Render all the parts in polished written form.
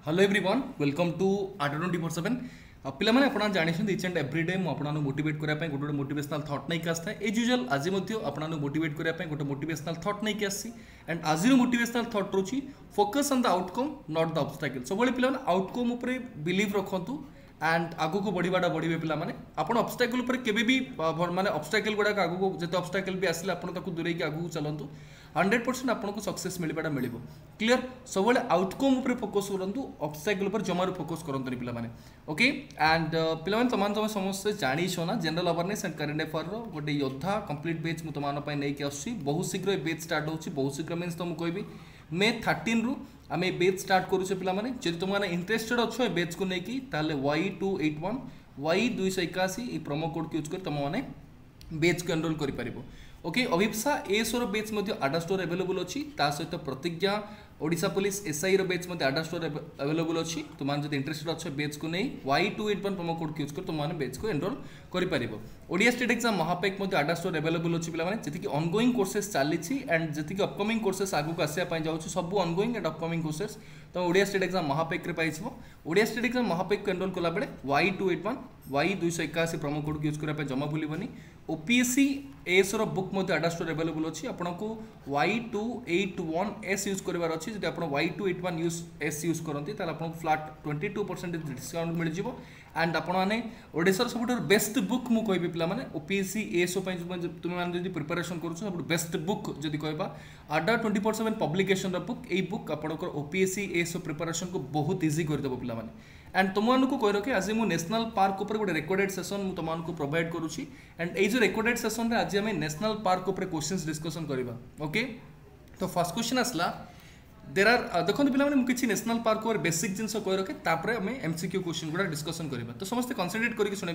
Hello everyone welcome to art 24/7 पिला माने आपण जानिछन इच एंड एवरी डे मु आपन मोटिवेट करिया पय गोटे मोटिवेशनल थॉट नै के आस्था एज यूजुअल आज मध्ये आपन मोटिवेट करिया पय गोटे मोटिवेशनल थॉट नै के आसी एंड आज मोटिवेशनल थॉट रोची focus on the outcome not the obstacle सब बळे पिला माने आउटकम ऊपर बिलीव रखंतु एंड आगु को बढ़ीवाटा बढ़िबे पिला माने आपण ऑब्स्टेकल ऊपर केबे भी माने ऑब्स्टेकल गुडा आगु को जते ऑब्स्टेकल भी आसिले आपण ताकू दूरे के आगु चलंतु 100% आपको सक्सेस मिलवाटा मिल क्लीयर सब आउटकम उपर फोकस करूँ ऑब्स्टेकल उपर जमार फोकस करते पिला माने ओके एंड पिला माने तुम समस्त जानिछ ना general awareness and current affair रो गोटे योद्धा कंप्लीट बैच मु तुम नहीं कि आसी बहुत शीघ्र बैच स्टार्ट होची बहुत शीघ्र मीन्स तो मुझे कहबी मे 13 रु आम बैच स्टार्ट करुचे पिला माने जदि तुम इंटरेस्टेड अच्छो बैच को लेकिन ताले Y281 Y281 ये प्रोमो कोड यूज कर तुम मैंने बैच को एनरोल कर पारिबो ओके अभिप्सा एसोर बैच आडा स्टोर अवेलेबल अच्छी सहित प्रतिज्ञा ओडिशा पुलिस एसआई रो बैच आडा स्टोर अवेलेबल अच्छी तुम जो इंटरेस्टेड अच्छे बैच को नहीं Y281 प्रोमो कोड यूज कर तुम बैच को एनरोल कर ओडिया स्टेट एग्जाम महापेक आडा स्टोर अवेलेबल अच्छी पे जी ऑनगोइंग कोर्सेस चली एंड जी अपकमिंग कोर्सेस आगू आसापी जाऊँगी सब ऑनगोइंग एंड अपकमिंग कोर्सेस तो ओडिया स्टेट एग्जाम महापेक पाइब ओडिया स्टेट एग्जाम महापेक को एनरोल कला बेले Y281 Y281 promo code use करने जमा भूलनी ओपीएससी एस रो बुक आडा स्टोर अवेलेबल अच्छी आपको Y281S यूज करार अच्छी जब आप Y281S यूज करते आपको फ्लाट 22% डिस्काउंट मिल जाए एंड आपने ओडिशार सब बेस्ट बुक मुझे कहबी पिला माने ओपीएससी एसओ तुम मैंने प्रिपरेशन कर सब बेस्ट बुक जदि कहबा आडा 24/7 पब्लिकेशन बुक यही बुक आपंकर ओपीएससी एसओ प्रिपरेशन को बहुत इजी करदेव पिला माने एंड तुमको कही रखे आज मुझे नेशनल पार्क उपर गोटे रेकर्डेड सेसन मुझे तुमको प्रोवाइड करुँची एंड ये जो रेकर्डेड सेसन आज आम नेशनल पार्क उपर क्वेश्चंस डिस्कसन करवा ओके तो फर्स्ट क्वेश्चन आसला देर आर देखो पे मुझे नेशनल पार्क और बेसिक जिन कही रखे तापर आम एमसीक्यू क्वेश्चन गुड़ा डिस्कसन करवा तो समस्त कनसेंट्रेट करके शुणे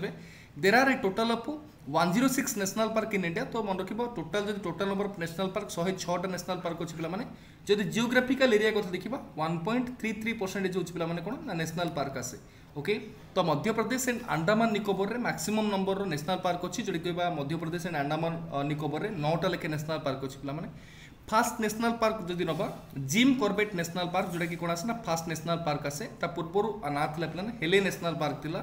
there are a total of 106 national park in India तो मन रख टोटाल जो total number of national park 106टा नेशनल पार्क अच्छी पे जब जियोग्राफिकल एरिया कथा देखा 1.33% हो कौन ना नेशनल पार्क आसे ओके तो मध्य प्रदेश एंड अंडमान निकोबर में मैक्सिमम नंबर नेशनल पार्क अच्छी जो कह मध्य प्रदेश एंड अंडमान निकोबर में 9टा लेखे नेशनल पार्क अच्छी पे फास्ट नेशनल पार्क जदि नवा जिम कॉर्बेट नेशनल पार्क जोटा कि कौन आसे ना फास्ट नेशनल पार्क आसे पूर्व ना था हेले नेशनल पार्क थिला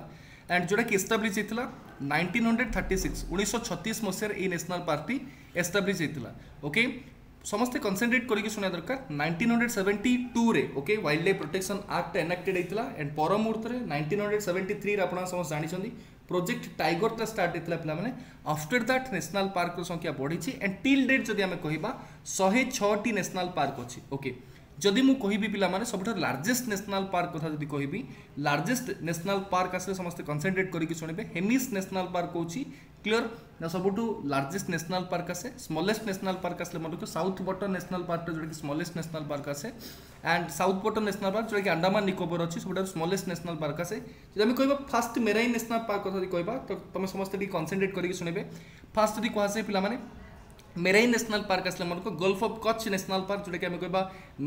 एंड जोटा कि एस्टाब्लिश होता 1936 1936 मसीह ये नेशनल पार्क एस्टाब्लिश होता ओके समस्ते कनसेंट्रेट करके शुणा दरकार 1972 रे okay wild life protection act एनाक्टेड होता एंड पर मुहूर्त 1973 रे आपण समस्त जानी प्रोजेक्ट टाइगर टा स्टार्ट होता पे आफ्टर दैट नेशनल पार्क संख्या बढ़ी एंड टिल डेट जदि आम कह 106टी नेशनल पार्क अच्छी ओके जदि मु कहबी पिला माने सबठो लार्जेस्ट नेशनल पार्क कथा जदि कहबी लार्जेस्ट नेशनल पार्क आसे समस्त कनसेंट्रेट करके शुणबे हेमिस नेशनल पार्क होची क्लियर ना सबठो लार्जेस्ट नेशनल पार्क आसे स्मॉलेस्ट नेशनल पार्क आसे मन साउथ बटन नेशनल पार्क जोटा कि स्मॉलेस्ट नेशनल पार्क आसे and south Button national park जोटा कि अंडमान निकोबर अच्छी सब स्मॉलेस्ट नेशनल पार्क आसे जब आम कह फास्ट मेराइन नेशनल पार्क कथा कहबा तो तुम समस्त कनसेंट्रेट करके शुणबे फास्ट जदि कह पिला माने मेराइन नेशनल पार्क आसले मन को gulf of Kutch national park जोटा कि आम कह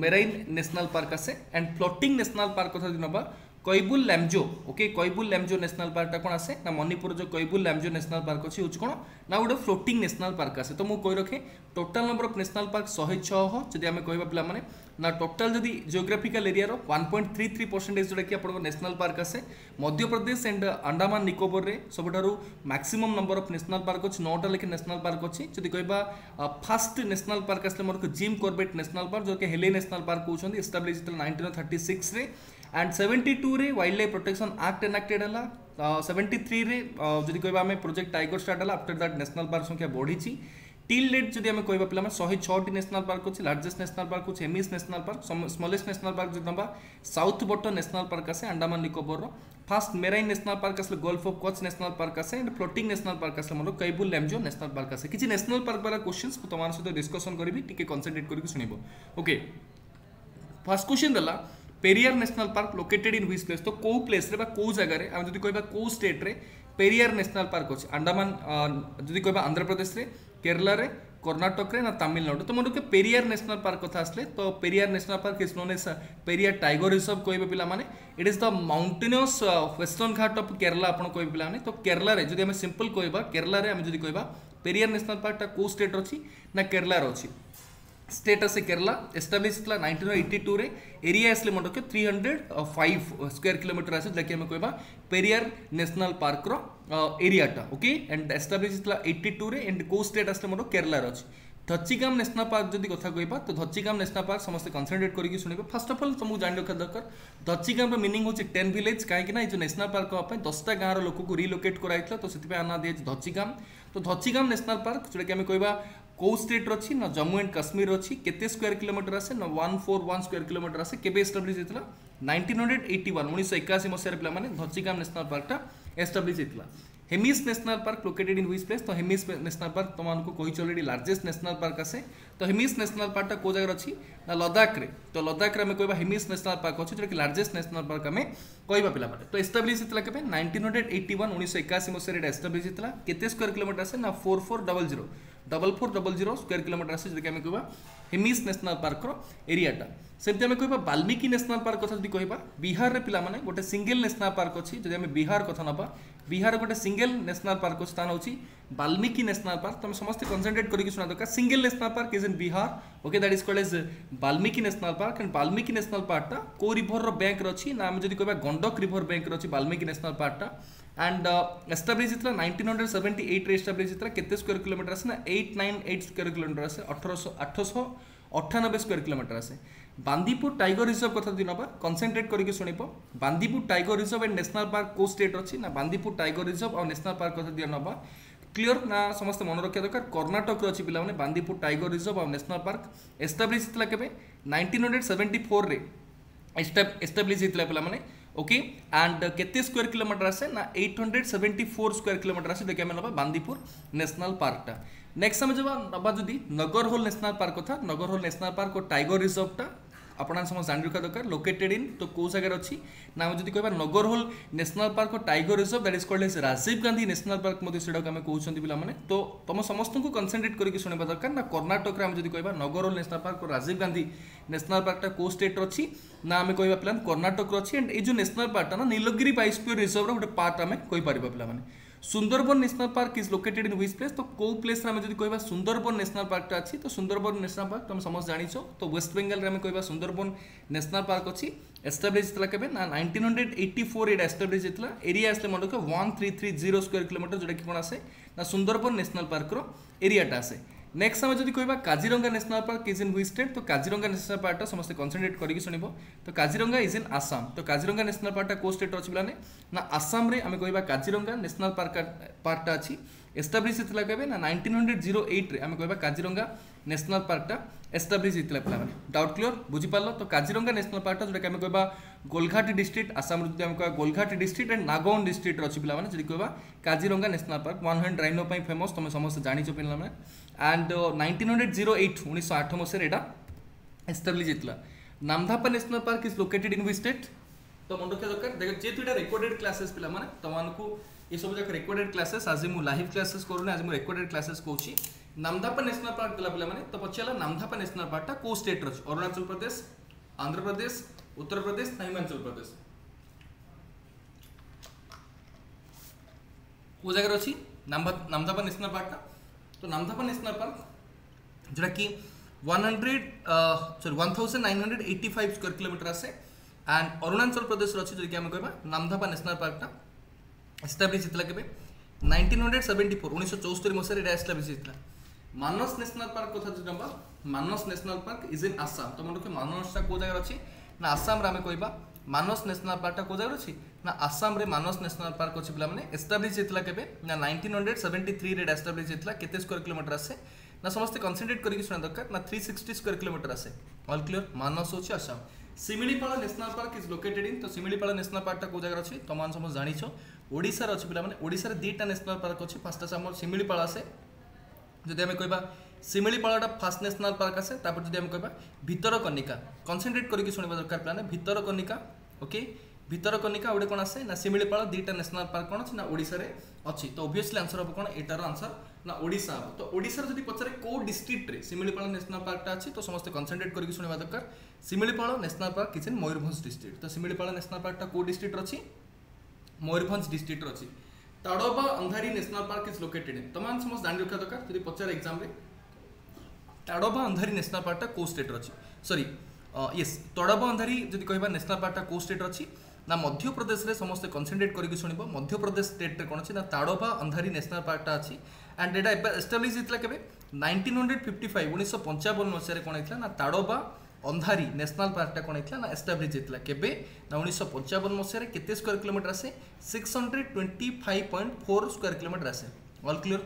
मेराइन नेशनल पार्क आसे एंड फ्लोटिंग नेशनल पार्क कथा नवा Keibul Lamjao okay Keibul Lamjao national park कौन आसे ना मणिपुर जो कैबुल लैमजो नेशनल पार्क अच्छी हूँ कौन ना गोटे फ्लोटिंग नेशनल पार्क आसे तो मुझे कही रखे total number of national park 106 जदि आम कह पे ना टोटाल जदि जियोग्राफिकल एरिया 1.33% जोटा कि आप नेशनल पार्क आसे मध्य प्रदेश एंड अंडमान निकोबर में सबुठारु maximum number of national park अच्छी 9टा लेखे नेशनल पार्क अच्छी जदि कह फास्ट नेशनल पार्क आसले मोर जिम कॉर्बेट नेशनल पार्क जो कि हेले नेशनल पार्क कहते एस्टाब्लिश 1936 रे एंड 72 रे wild life protection act enacted है 73 रे जदि कह आम प्रोजेक्ट टाइगर स्टार्ट है आफ्टर दैट नेशनल पार्क संख्या बढ़ी टिल डेट जदि आम कह पे 106टी नेशनल पार्क अच्छी लार्जेस्ट नेशनल पार्क अच्छे Hemis national park smallest national park जो ना साउथ बटन नेशनल पार्क आसे Andaman Nicobar first marine national park आसले gulf of Kutch national park आसे एंड फ्लोटिंग नेशनल पार्क आसले मोर कैबुल लैमजो नेशनल पार्क आसे किसी नेशनल पार्क वाला क्वेश्चंस तुम सहित डिस्कसन करी टिके कनसेंट्रेट करके शुणब ओके फर्स्ट क्वेश्चन देला Periyar national park located in which place तो कौ प्लेस रे बा कौ जगह रे हम जदि कहबा कौ स्टेट रे पेरियार नेशनल पार्क अच्छे अंडमान जदि कहबा आंध्र प्रदेश रे केरला रे कर्नाटक रे ना तमिलनाडु तो मन के पेरियार नेशनल पार्क कथा आसले तो Periyar national park is known as Periyar tiger हिसाब कहबे पिला माने it is the mountainous western Ghat of Kerala आपण कहबे पिला माने तो केरला रे जदि हम सिंपल कहबा केरला रे हम जदि कहबा पेरियार नेशनल पार्क ता को स्टेट अछि ना केरला रे अछि स्टेट आसे केरला एस्टाब्लिश होता 1982 रे एरिया आसले मन रखियो 305 स्क्वायर किलोमीटर आसे जैसे हम कहबा पेरियार नेशनल पार्क रो एरियाटा ओके एंड एस्टाब्लिश होता 82 रे एंड को स्टेट आसले मन केरला रो अछि धच्चीगाम नेशनल पार्क जदि कथा कहबा तो धच्चीगाम नेशनल पार्क समस्त कंसंट्रेट करके सुनिबे फर्स्ट ऑफ ऑल तुमको जान रखा दरकार धच्चीगाम रो मीनिंग होची 10 विलेज काहे कि ना जो नेशनल पार्क पे 10टा गाँव रो लोक को रिलोकेट कराइतला तो सेति पे आना दे धच्चीगाम तो धच्चीगाम नेशनल पार्क जोटा कि हम कहबा को स्टेट रछि ना जम्मू एंड कश्मीर रछि केते स्क्वायर किलोमीटर आसे ना 141 स्क्वायर किलोमीटर आसे केबे एस्टाब्लिश हेतला 1981 मसिया पिला माने धच्चीगाम नेशनल पार्क टा एस्टाब्लिश हेतला Hemis national park located in which place तो हेमिस नेशनल पार्क तुमको कहि ऑलरेडी लार्जेस्ट नेशनल पार्क आसे तो हेमिस नेशनल पार्क टा को जगह अछि ना लद्दाख रे तो लद्दाख रे हम कहबा हेमिस नेशनल पार्क अछि जो कि लार्जेस्ट नेशनल पार्क हमें कहबा पिला माने तो एस्टाब्लिश हेतला केबे 1981 मसिया रे एस्टाब्लिश हेतला केते स्क्वायर किलोमीटर आसे ना 4400 स्क्वायर किलोमीटर आसे जो कि हम कहबा हेमिस नेशनल पार्क रो एरियाटा सेमती हम कहबा वाल्मीकि नेशनल पार्क कथा जदि कहबा बिहार रे पिला माने गोटे सिंगल नेशनल पार्क अछि जदि हम बिहार कथा नबा बिहार गोटे सिंगल नेशनल पार्क स्थान होची वाल्मीकि नेशनल पार्क तुम समस्त कंसंट्रेट करके सुना दरकार single national park is in Bihar okay that is called as Valmiki national park and Valmiki national park टा को रिवर रो बैंक रछि ना हम जदि कहबा गंडक रिवर बैंक रछि वाल्मीकि नेशनल पार्क टा एंड एस्टाब्लिश इतला 1978 रे एस्टाब्लिश इतला केते स्क्वायर किलोमीटर आसे ना 898 स्क्वायर किलोमीटर आसे 898 स्क्वायर किलोमीटर आसे बांदीपुर टाइगर रिजर्व कथा दिन नबा कंसंट्रेट करके सुनिबो Bandipur tiger reserve and national park को स्टेट अछि ना बांदीपुर टाइगर रिजर्व और नेशनल पार्क कथा दिन नबा क्लियर ना समस्त मन रखा दरकार कर्नाटक अछि पिला माने बांदीपुर टाइगर रिजर्व और नेशनल पार्क एस्टाब्लिश इतला केबे 1974 रे एस्टाब्लिश इतला पिला माने ओके एंड केते स्क्वायर किलोमीटर आसे ना 874 स्क्वायर किलोमीटर आसे देखि हम नबा बांदीपुर नेशनल पार्क टा नेक्स्ट समय जब नबा जदि नगरहोल नेशनल पार्क कथा नगरहोल नेशनल पार्क और टाइगर रिजर्व टा आपन समस्त जान रखा दरकार लोकेटेड इन तो को जगह अछि ना जदि कहबा नगरहोल नेशनल पार्क और tiger reserve that is called as Rajiv Gandhi national park मते सेडा हम कहउछंती पिला माने तो तुम समस्त को कंसंट्रेट करके सुनबा दरकार ना कर्नाटक रे हम जदि कहबा नगरहोल नेशनल पार्क और राजीव गांधी नेशनल पार्क टा को स्टेट अछि ना हम कहबा प्लान कर्नाटक रो अछि एंड ए जो नेशनल पार्क टा ना नीलगिरी बायोस्फीयर रिजर्व रो गोटे पार्ट हम कहि परिबा पिला माने Sundarban national park is located in which place तो को प्लेस रे हम जदि कहबा सुंदरबन नेशनल पार्क टा अछि तो सुंदरबन नेशनल पार्क तुम समस्त जानिछो तो वेस्ट बेंगल रे हम कहबा सुंदरबन नेशनल पार्क अछि एस्टाब्लिश इतला केबे ना 1984 रे एस्टाब्लिश इतला एरिया असले मन रखो 1330 स्क्वायर किलोमीटर जोटा कि कोन आसे ना सुंदरबन नेशनल पार्क रो एरिया टा आसे नेक्स्ट समय जदि कहबा Kaziranga national park is in which state तो काजीरंगा नेशनल पार्क टा समस्त कंसंट्रेट करके सुनिबो तो काजीरंगा इज इन आसाम तो काजीरंगा नेशनल पार्क टा को स्टेट अछि बिलाने ना आसाम रे हम कहबा काजीरंगा नेशनल पार्क टा अछि एस्टाब्लिश इतला केबे ना 1908 रे हम कहबा काजीरंगा नेशनल पार्क टा एस्टाब्लिश इतला पिला माने डाउट क्लियर बुझि पारलो तो काजीरंगा नेशनल पार्क टा जोटा कि हम कहबा गोलघाटी डिस्ट्रिक्ट आसाम रे हम कहबा गोलघाटी डिस्ट्रिक्ट एंड नागाउन डिस्ट्रिक्ट रे अछि पिला माने जदि कहबा Kaziranga national park one hand rhino पई फेमस तुम समस्त जानिछो पिला माने एंड 1908 मसिया एटा एस्टाब्लिश इतला Namdapha national park is located in which state तो मन रखा दरकार देखो जेतु एटा रिकॉर्डेड क्लासेस पिला माने तमानकू ये सब जक रिकॉर्डेड क्लासेस आज मु लाइव क्लासेस करूने आज मु रिकॉर्डेड क्लासेस कहूची नामधापा नेशनल पार्क देला पिला माने तो पछला नामधापा नेशनल पार्क टा को स्टेट रछ अरुणाचल प्रदेश आंध्र प्रदेश उत्तर प्रदेश हिमाचल प्रदेश को जगह रछि नामधापा नेशनल पार्क टा तो नामधापा नेशनल पार्क जोटा कि 1985 स्क्वायर किलोमीटर आसे एंड अरुणाचल प्रदेश रछि जो कि हम कहबा नामधापा नेशनल पार्क टा एस्टाब्लिश इतला केबे 1974 मसिया रे एस्टाब्लिश इतला मानस नेशनल पार्क कथा जंबा Manas national park is in Assam तो मन के मानस टा को जगह अछि ना आसाम रे हम कहबा मानस नेशनल पार्क टा को जगह अछि ना आसाम रे मानस नेशनल पार्क अछि पिला माने एस्टाब्लिश इतला केबे ना 1973 रे एस्टाब्लिश इतला केते स्क्वायर किलोमीटर आसे ना समस्त कंसंट्रेट करके सुना दरकार ना 360 स्क्वायर किलोमीटर आसे ऑल क्लियर मानस होछि Assam Similipal national park is located in तो सिमिलीपाल नेशनल पार्क टा को जगह अछि तमान समस्त जानिछो ओडिसा रे अछि पिला माने ओडिसा रे दीटा नेशनल पार्क अछि फर्स्ट आसे हमर सिमिलीपाल आसे जदि हम कहबा सिमिलीपालटा फर्स्ट नेशनल पार्क आसे तापर जदि हम कहबा भितरकनिका कंसंट्रेट करके सुनिबा दरकार प्लान भितरकनिका ओके भितरकनिका ओडे कोन आसे ना सिमिलीपाल दीटा नेशनल पार्क कोन अछि ना ओडिसा रे अछि तो ऑब्वियसली आंसर हो कोन एटार आंसर ना ओडिसा तो ओडिसा रे जदि पचरे को डिस्ट्रिक्ट रे सिमिलीपाल नेशनल पार्क टा अछि तो समस्त कंसंट्रेट करके सुनिबा दरकार Similipal national park is in Mayurbhanj district तो सिमिलीपाल नेशनल पार्क टा को डिस्ट्रिक्ट रे अछि मयूरभंज डिस्ट्रिक्ट रे अछि Tadoba Andhari national park is located इन तमाम समस्त जानि रखा दरकार जदि पचरे एग्जाम रे ताड़ोबा अंधारी नेशनल पार्कटा को स्टेट अच्छी सॉरी यस ताड़ोबा अंधारी जदि कहबा नेशनल पार्कटा को स्टेट अच्छी ना मध्य प्रदेश रे समस्त कनसेंट्रेट करके शुणिब मध्य प्रदेश स्टेट रे कौन अच्छी ना ताड़ोबा अंधारी नेशनल पार्कटा अच्छी एंड एटा एस्टाब्लिश होता केबे 1955 1955 मसीह कौन होता ना ताड़ोबा अंधारी नेशनल पार्कटा कौन होता ना एस्टाब्लिश होता केबे ना 1955 मसीह केते स्क्वायर किलोमीटर आसे 625.4 स्क्वायर किलोमीटर आसे ऑल क्लियर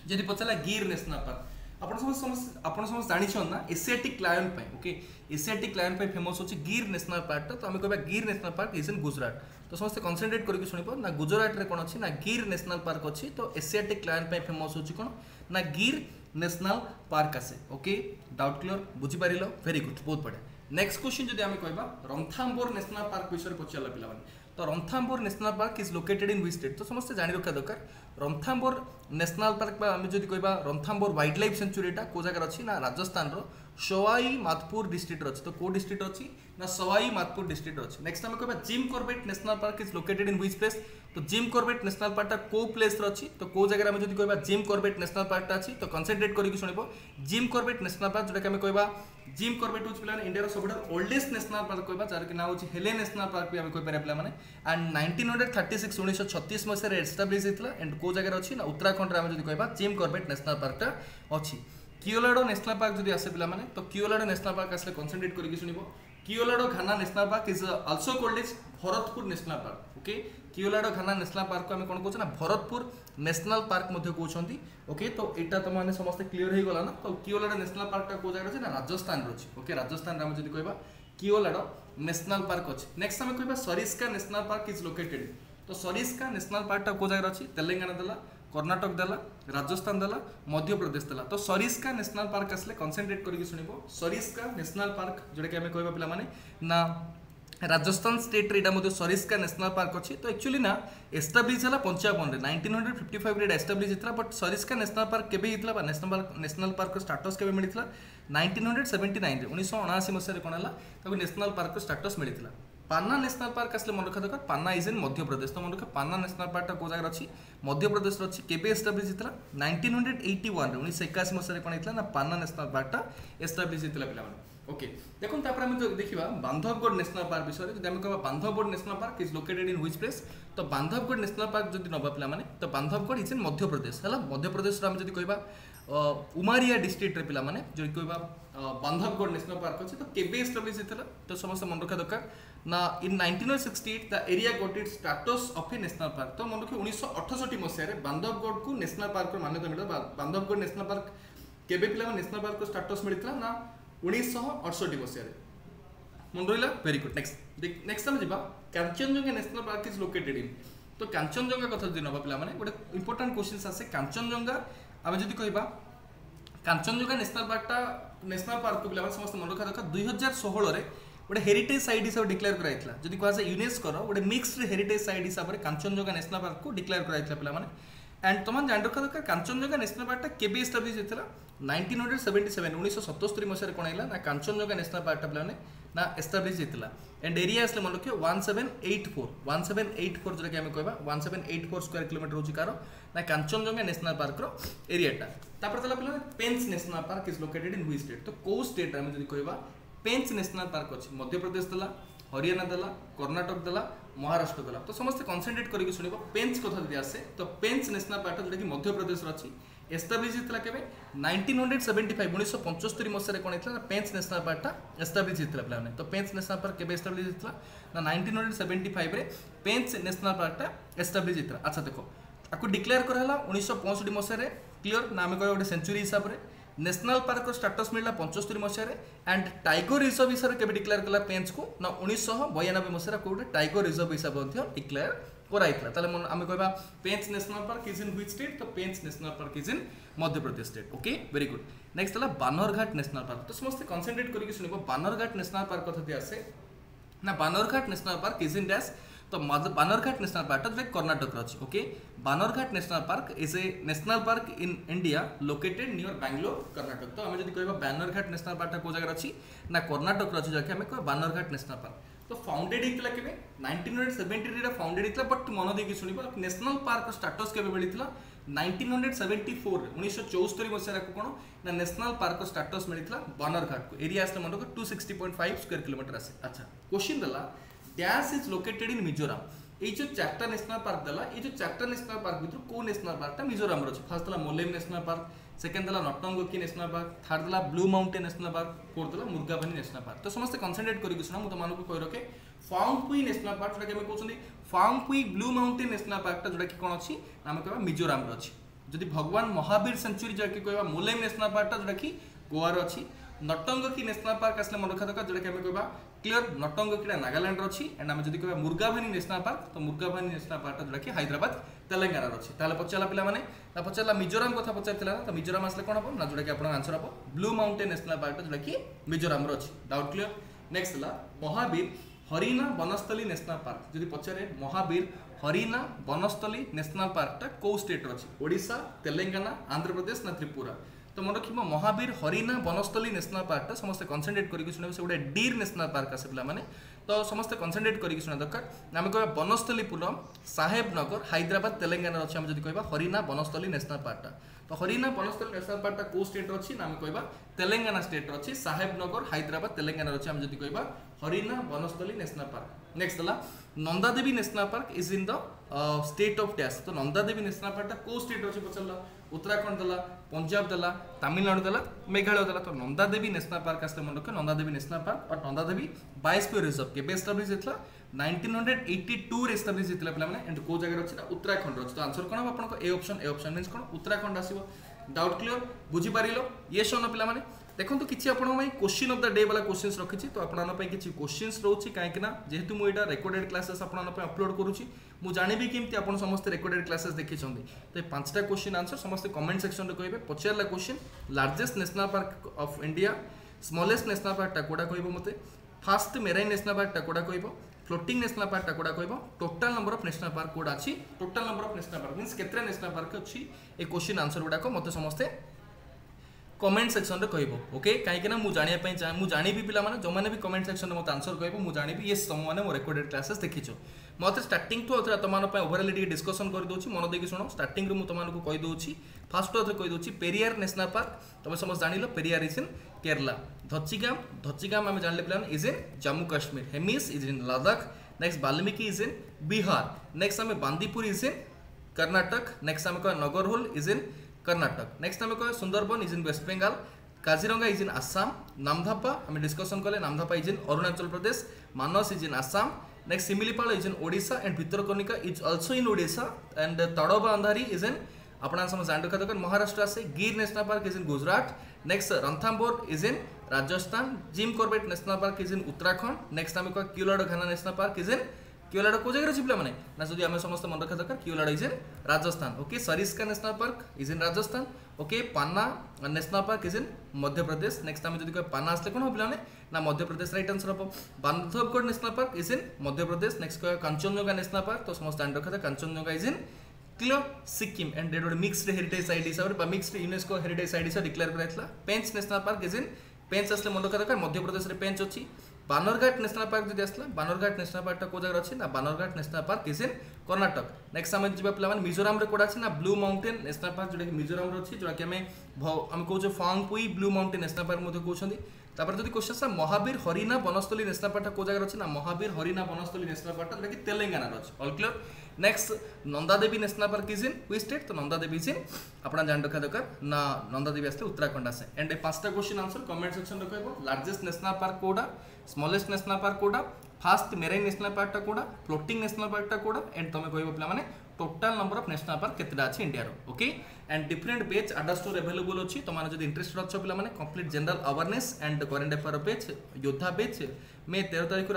जदि पचला गिर नेशनल पार्क आपण समस्त जानिछन ना एशियाटिक लायन पे ओके एशियाटिक लायन पे फेमस होची गिर नेशनल पार्क तो आमे कहबा गिर नेशनल पार्क इज इन गुजरात तो समस्त कंसंट्रेट करके सुनिपो ना गुजरात रे कोन अछि ना गिर नेशनल पार्क अछि तो एशियाटिक लायन पे फेमस होची कोन ना गिर नेशनल पार्क आसे ओके डाउट क्लियर बुझी पारिलो वेरी गुड बहुत बढ़िया नेक्स्ट क्वेश्चन जदि आमे कहबा रणथाम्बोर नेशनल पार्क विषय पचारला पिला माने तो Ranthambore national park is located in which state तो समस्त जानि रखा दरकार रणथाम्बोर नेशनल पार्क बा आमे जदि कहबा रणथाम्बोर वाइल्ड लाइफ सेंचुरी टा को जगह अछि ना राजस्थान रो सवाई माधपुर डिस्ट्रिक्ट अछि तो को डिस्ट्रिक्ट अछि ना सवाई माधपुर डिस्ट्रिक्ट अछि नेक्स्ट आमे कहबा gym Corbett national park is located in which place तो जिम कॉर्बेट नेशनल पार्क टा को प्लेस रो अछि तो को जगह आमे जदि कहबा जिम कॉर्बेट नेशनल पार्क टा अछि तो कंसंट्रेट करिकि सुनिबो जिम कॉर्बेट नेशनल पार्क जोटा आमे कहबा जिम कॉर्बेट होच पिला इंडिया रो सबटा ओल्डेस्ट नेशनल पार्क कहबा जार के नाम होची हेले नेशनल पार्क भी आमे कहि पारे पिला माने एंड 1936 1936 मसे रे एस्टैब्लिश हितला एंड को जगह अछि ना उत्तराखंड रे आमे जदि कहबा जिम कॉर्बेट नेशनल पार्क टा अछि कियोलाडो नेशनल पार्क जदि आसे पिला माने तो कियोलाडो नेशनल पार्क आसले कंसंट्रेट करिकि सुनिबो Keoladeo Ghana national park is also called as Bharatpur national park okay Keoladeo Ghana national park को आमे कोन कहछ ना भरतपुर नेशनल पार्क मध्ये कहउछंती ओके तो एटा त माने समस्त क्लियर हे गला ना तो कियोलाडो नेशनल पार्क टा को जगह अछि ना राजस्थान रो अछि ओके राजस्थान रे आमे जदि कहबा कियोलाडो नेशनल पार्क अछि नेक्स्ट आमे कहबा Sariska national park is located तो सरिस्का नेशनल पार्क टा को जगह अछि तेलंगाना देला कर्नाटक देला राजस्थान देला मध्य प्रदेश देला तो सरिस्का नेशनल पार्क आसले कंसंट्रेट करिकि सुनिबो सरिस्का नेशनल पार्क जोटा कि हमें कहबा पिला माने ना राजस्थान स्टेट रे एटा मध्ये सरिस्का नेशनल पार्क अछि तो एक्चुअली ना एस्टैब्लिश हला 55 रे 1955 रे एस्टैब्लिश हितला बट सरिस्का नेशनल पार्क केबे हितला बा नेशनल पार्क स्टेटस केबे मिलितला 1979 रे 1979 मसिया रे कोन हला ताको नेशनल पार्क स्टेटस मिलितला पान्ना नेशनल पार्क आसले मन रखा दरकार पान्ना इज इन मध्य प्रदेश तो मन रखा पान्ना नेशनल पार्क टा को जगह अछि मध्य प्रदेश रो अछि केबे एस्टैब्लिश हितला 1981 रे 1981 मसिया रे कोन हितला ना पान्ना नेशनल पार्क टा एस्टैब्लिश हितला पिला माने ओके देखुन तापर हम देखिबा बांधवगढ़ नेशनल पार्क विषय जदि हम कहबा Bandhavgarh national park is located in which place तो बांधवगढ़ नेशनल पार्क जदि नबा पिला माने तो बांधवगढ़ इज इन मध्य प्रदेश हला मध्य प्रदेश रो हम जदि कहबा उमारिया डिस्ट्रिक्ट रे पिला माने जदि कहबा बांधवगढ़ नेशनल पार्क अछि तो केबे एस्टैब्लिश हितला तो समस्त मन रखा दरकार ना इन 1968 the area got its status of A national park तो मन रखि 1968 मसिया रे बांधवगढ़ को नेशनल पार्क रो मान्यता मिलला बांधवगढ़ नेशनल पार्क केबे पिला नेशनल पार्क को स्टेटस मिलितला ना 1968 मसिया रे मन रहिला वेरी गुड नेक्स्ट हम जिबा Kanchenjunga national park is located in तो कांचनजंगा कथा जदि नबा पिला माने गोटे इंपोर्टेंट क्वेश्चंस आसे कांचनजंगा आमे जदि कहबा कांचनजंगा नेशनल पार्क को पिला माने समस्त मन रखा दरकार 2016 रे गोटे हेरिटेज साइट हिसाब डिक्लेयर कराइतला जदि कहसे यूनेस्को रो गोटे मिक्स्ड हेरिटेज साइट हिसाब रे कांचनजंगा नेशनल पार्क को डिक्लेयर कराइतला पिला माने एंड तुम जान रखा दरकार कांचनजंगा नेशनल पार्क टा केबे एस्टैब्लिश हेतला 1977 1977 मसिया कोन आइला ना कांचनजंगा नेशनल पार्क टा पिला ने ना एस्टैब्लिश हेतला एंड एरिया असले मन रखियो 1784 जोटा कि हमें कहबा 1784 स्क्वायर किलोमीटर होची कारो ना कांचनजंगा नेशनल पार्क रो एरिया टा तापर तला पिला Pench national park is located in which state तो को स्टेट हमें जदि कहबा पेंच नेशनल पार्क अछि मध्य प्रदेश दला हरियाणा दला कर्नाटक दला महाराष्ट्र दला तो समस्त कंसंट्रेट करके सुनिबो पेंच कथा जदि आसे तो पेंच नेशनल पार्क जोटा कि मध्य प्रदेश रो अछि एस्टैब्लिश हितला केबे 1975 1975 मसिया रे कोन हितला पेंच नेशनल पार्क टा एस्टैब्लिश हितला प्लान तो पेंच नेशनल पार्क केबे एस्टैब्लिश हितला ना 1975 रे पेंच नेशनल पार्क टा एस्टैब्लिश हितला अच्छा देखो आकु डिक्लेयर करहला 1965 मसिया रे क्लियर नाम कहबा गोटे सेंचुरी हिसाब रे नेशनल पार्क रो स्टेटस मिलला 75 मसिया रे एंड टाइगर रिजर्व हिसाब रे केबे डिक्लेयर कला पेंच को ना 1992 मसिया रे कोटे टाइगर रिजर्व हिसाब मध्ये डिक्लेयर कराइतला ताले आमे कहबा Pench national park is in which state तो Pench national park is in Madhya Pradesh state okay very good next हला बानरघाट नेशनल पार्क तो समस्त कंसंट्रेट करके सुनिबो बानरघाट नेशनल पार्क कथा दि आसे ना Bannerghatta national park is in dash तो बानरघाट नेशनल पार्क जो कर्नाटक रही okay Bannerghatta national park is a national park in India located near Bangalore Karnataka तो आम जब कह बानरघाट नेशनल पार्क को जगह अच्छी ना कर्नाटक रही जगह आम कह बानरघाट नेशनल पार्क तो फाउंडेड होता के 1973 फाउंडेड होता बट मन देखिए शुणव नेशनल पार्क स्टेटस के मिलता 1974 1974 मसीह कौन ना नेशनल पार्क स्टाटस मिलता बनरघाट को एरिया आसले मन 260.5 स्क्वायर किलोमीटर आसे। अच्छा क्वेश्चन देला डैश इज लोकेटेड इन मिजोराम ये जो चार्टा नेशनल पार्क देला ये जो चार्टा नेशनल पार्क भीतर को नेशनल पार्कटा मिजोराम अच्छे फास्ट देला मोलेम नेशनल पार्क सेकेंड देला नटंगकी नेशनल पार्क थर्ड देला blue mountain national park fourth देला मुर्गाबानी नेशनल पार्क। तो समस्त कनसेंट्रेट करके सुना मुझे तुमको कही रखे फांगपुई नेशनल पार्क जोटा कि कहते फांगपुई ब्लू माउंटेन नेशनल पार्कटा जोटा कि कौन अच्छी आम कह मिजोराम अच्छी। जदि भगवान महावीर सेंचुरी जोटा कि कह मोलेम नेशनल पार्कटा जोटा कि गोवार अच्छी। नटंगकी नेशनल पार्क आसले मन रखा दरकार जोटा कि आम कह क्लियर नटंगकीटा नागालैंड अच्छी एंड आम जब कह मुर्गाबानी नेशनल पार्क तो मुर्गाबानी नेशनल पार्कटा जोटा कि हैदराबाद तेलंगाना अच्छी। ताहले पचारा पिला माने ना पचारा मिजोराम कथा पचारथिला तो मिजोराम आसले कोन हम ना जोटा कि आपन आंसर हम ब्लू माउंटेन नेशनल पार्कटा जोटा कि मिजोराम अच्छी। Doubt clear. नेक्स्ट ला महावीर हरिना वनस्थली नेशनल पार्क जदि पचारे महावीर हरिना वनस्थली नेशनल पार्कटा को स्टेट अच्छी ओडिशा तेलंगाना आंध्र प्रदेश ना त्रिपुरा। तो मन रखिए महावीर हरिना वनस्थली नेशनल पार्कटा समस्त कनसेंट्रेट करके शुणे से गोटे डीर नेशनल पार्क आसे पिला माने तो समस्त कनसेंट्रेट करके शुणा दरकार आम कह वनस्थलीपुरम साहेबनगर हैदराबाद तेलंगाना अच्छे आम जब कह हरिना वनस्थली नेशनल पार्कटा तो हरिना वनस्थली नेशनल पार्कटा को स्टेट अच्छी ना आम कह तेलंगाना स्टेट अच्छी साहेबनगर हैदराबाद तेलंगाना अच्छे आम जब कह Harina Vanasthali national park. Next है Nanda Devi national park is in the state of dash तो नंदादेवी नेशनल पार्कटा को स्टेट अच्छे पचारा उत्तराखंड देला पंजाब देला तमिलनाडु देला मेघालय देला। तो नंदादेवी नेशनल पार्क आसते मन रखे नंदादेवी नेशनल पार्क और नंदादेवी बायोस्फीयर रिजर्व के एस्टाब्लिश होता 1982 रे एस्टाब्लिश होता पे एंड को जगह अच्छी उत्तराखंड अच्छे। तो आंसर कौन हम आपको ए ऑप्शन मीन्स कौन उत्तराखंड आसो। डाउट क्लियर बुझीपार ये सन पे देखो किसी आप क्वेश्चन ऑफ द डे वाला क्वेश्चंस रखी तो आपंप किसी क्वेश्चंस रोचे कहीं जेहेतु मुझे रेकर्डेड क्लासेस आपंप अपलोड करुँची मुझे जानवी केमती आप समस्त रेकर्डेड क्लासेस देखी तो ये 5टा क्वेश्चन आंसर समस्त कमेंट सेक्शन में कहे पचारा question largest national park of India smallest national पार्कटा कोड़ा कह मत फास्ट मेराइन नेशनल पार्कटा कोड़ा कह फ्लोटिंग नेशनल पार्कटा कोड़ा कह total number of national park कोड़ा अच्छी total number of national park means केतरा नेशनल पार्क अच्छी ये क्वेश्चन आंसर गुड़ाक मत समस्ते कमेंट सेक्शन में कह ओके कहीं मुझे जानी पिला जो मैंने भी कमेंट सेक्शन में मत आंसर कह मुझे जानवी ये तुमने मो रेकर्डेड क्लासेस देखीच मत स्टार्टिंग टू तुम ओवरअल डिस्कसन कर दूसरी मन देखिए शुण स्टार्टिंग रू तुमको कहीदे फास्ट कहीदे पेरियार नेशनल पार्क तुम समस्त जान पेरियार इज इन केरला धचिगाम आम जान पे is in Jammu Kashmir Hemis is in Ladakh next Valmiki is in Bihar next आम Bandipur is in Karnataka next आम कह Nagarhole is in Karnataka next आम कह Sundarban is in west Bengal Kaziranga is in Assam Namdapha आम डिस्कसन कले Namdapha is in Arunachal Pradesh Manas is in Assam next Similipal is in Odisha and Bhitarkanika is also in Odisha and Tadoba Andhari is in अपना समझ जान रखा दरकार महाराष्ट्र से गिर national park is in Gujarat next Ranthambore is in Rajasthan gym Corbett national park is in Uttarakhand next आम कह क्यूलाडो घाना नेशनल पार्क इज इन क्यूलाडो को जगह अच्छी पे ना जो आम समस्त मन रखा दरकार Keoladeo is in Rajasthan okay Sariska national park is in Rajasthan okay Panna national park is in Madhya Pradesh next आम जो पाना आसले कौन पे ना मध्य प्रदेश राइट आंसर हम Bandhavgarh national park is in Madhya Pradesh next कह कंचनजंगा नेशनल पार्क तो समस्त जान रखा था Kanchenjunga is in clear Sikkim and that mixed heritage site हिसाब से मिक्सड यूनेस्को हेरिटेज साइट हिसाब से डिक्लेयर कराइला Pench national park is in Pench आसले मन रखा दरकार मध्य प्रदेश में पेंच अच्छी बानरघाट नेशनल पार्क जो आसला बानरघाट नेशनल पार्कटा को जगह अच्छी ना Bannerghatta national park is in Karnataka next आम जी पे मिजोराम कौटा अच्छी ना ब्लू माउंटेन नेशनल पार्क जोटा कि मिजोराम अच्छी जोटा कि आम कौन Phawngpui blue mountain national park कहते तापर जो क्वेश्चन महावीर हरिना वनस्थली नेशनल पार्कटा को जगह अच्छी ना महावीर हरिना वनस्थली नेशनल पार्कटा जोटा कि तेलंगाना अच्छी all clear. Next Nanda Devi national park is in which state तो नंदादेवी इज इन अपना जान रखा दरकार ना नंदादेवी आसले उत्तराखंड आसे एंड 5टा क्वेश्चन आंसर कमेंट सेक्शन में कह लार्जेस्ट नेशनल पार्क कोड़ा स्मॉलेस्ट नेशनल पार्क कोड़ा फास्ट मेराइन नेशनल पार्कटा कोड़ा फ्लोटिंग नेशनल पार्कटा कोड़ा एंड तुम कह पे total number of national park केतेटा अछि इंडिया रो okay and different page Adda store available अछि तुम जब इंटरेस्टेड अच्छो पे complete general awareness and current affair page Yoddha page May 13 तारीख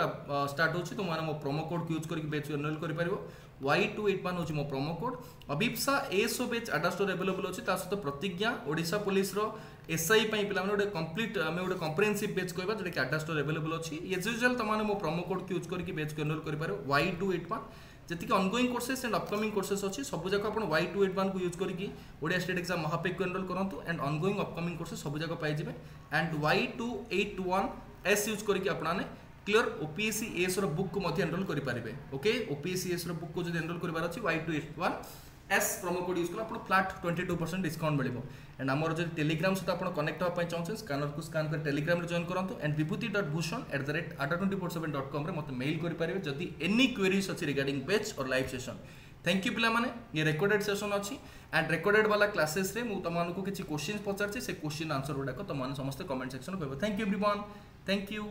स्टार्ट होछि तुम मो प्रोमो कोड यूज करके पेज एनरोल कर पारिबो Y281 होछि मो promo code Abhipsa S O page Adda store available अछि ता सहित प्रतिज्ञा ओडिशा पुलिस रो एसआई पई पिला माने कंप्लीट आमे गोटे कम्प्रिहेंसिव पेज कहबा जेटा कि आडा स्टोर अवेलेबल अछि एज यूजुअल तुम मो प्रोमो कोड यूज करके पेज को एनरोल कर पारिबो Y281 जी ongoing courses and upcoming courses अच्छी सब जगह आप Y281 को यूज करके ओडिया स्टेट एग्जाम महापेक को एनरोल करूँ एंड ऑनगोइंग अपकमिंग कोर्सेस सब जगह पाइबे एंड Y281 एस यूज करके आपने क्लियर OPSC एस बुक को एनरोल करेंगे ओके OPSC एस बुक को जो एनरोल करार अच्छी Y281 S promo code use कला आपन फ्लैट 22% डिस्काउंट मिलिबो एंड हमर जो टेलीग्राम सहित आपन कनेक्ट होआ पय चाहछन स्कैनर को स्कैन कर टेलीग्राम रे जॉइन करंतु एंड vibhuti.bhushan@247.com रे मते मेल करि पारिबे जदी एनी क्वेरीज अछि रिगार्डिंग बैच और लाइव सेशन थैंक यू पिला माने ये रिकॉर्डेड सेशन अछि एंड रिकॉर्डेड वाला क्लासेस रे मु तमान को किछि क्वेश्चन पचारछि से क्वेश्चन आंसर गुडा को तमान समस्त कमेंट सेक्शन कहबो thank you everyone thank you